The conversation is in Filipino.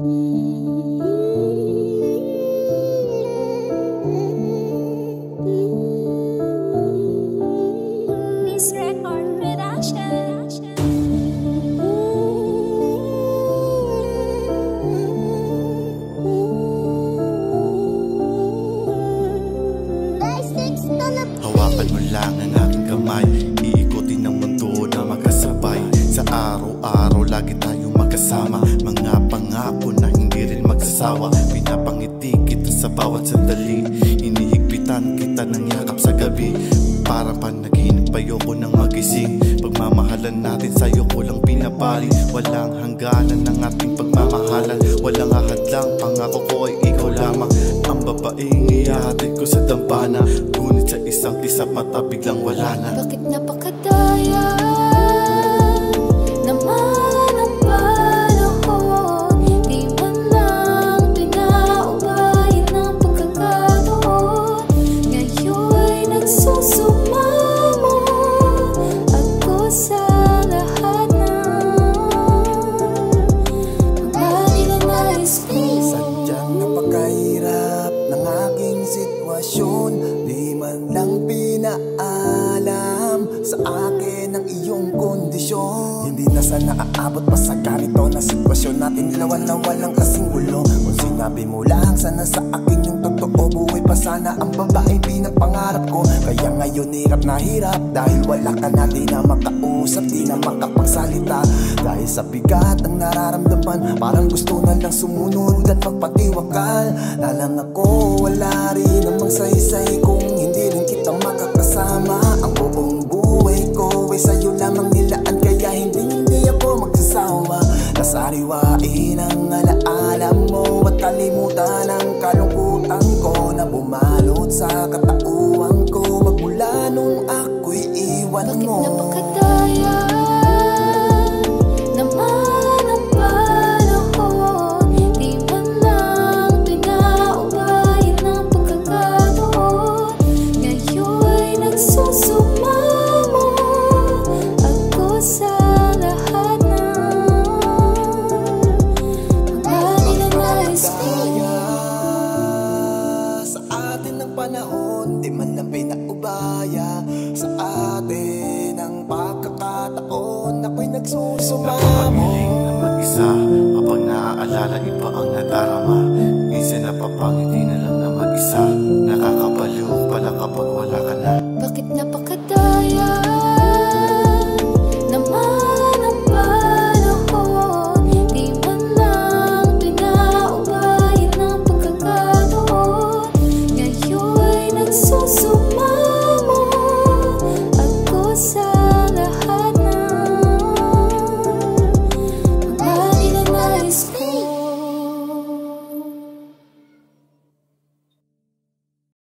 This record production. Hawakan mo lang ang aking kamay, iikutin ang mundo na magkasabay. Sa araw-araw lagi tayong magkasama, mga pangako na hindi rin magsasawa. Pinapangiti kita sa bawat sandali, inihigpitan kita ng yakap sa gabi. Para panaginip ayoko nang magising, pagmamahalan natin sa'yo ko lang pinabali. Walang hangganan ng ating pagmamahalan, walang ahadlang, pangako ko ay ikaw lamang. Ang babaeng ihahatid ko sa dambana, ngunit sa isang kisap mata biglang wala na. Bakit napakadaya naman ang panahon, di man lang pinaubayin ng pagkakataon. Ngayon'y nagsusumamo ako sa lahat ng mga ninanais ko. Sadyang napakahirap ng aking sitwasyon, di man lang pinaalam sa akin ang iyong kondisyon. Hindi na sana aabot pa sa ganito na sitwasyon natin, nilawan na walang kasing gulo. Kung sinabi mo lang sana sa akin yung totoo, buhay pa sana ang babae pinapangarap ko. Kaya ngayon hirap na hirap, dahil wala ka na, di na makausap, di na makapagsalita. Dahil sa bigat ang nararamdaman, parang gusto na lang sumunod at magpatiwakal. Na lang ako, wala rin namang saysay kung hindi rin kita makakasama. Ang buong buhay ko ay sa'yo lamang nilaan, kaya hindi ako magsasawa. Nasariwain ang alaala mo at kalimutan ang kalungkutan ko na bumalot sa katauhan ko magmula nung ako'y iwan mo. Bakit napakadaya naman ang panahon, di man lang pinaubayin ng pagkakataon. Ngayon'y nagsusumamo ako sa lahat ng mga ninanais ko. Sa atin ng panahon, di man lang pinaubaya sa atin ang pagkakataon. Ako'y nagsusumamo. Napakabiling na mag-isa, kapag naaalala iba ang nadarama. Minsan napapangiti na lang na mag-isa, nakakabaliw pala kapag wala ka na.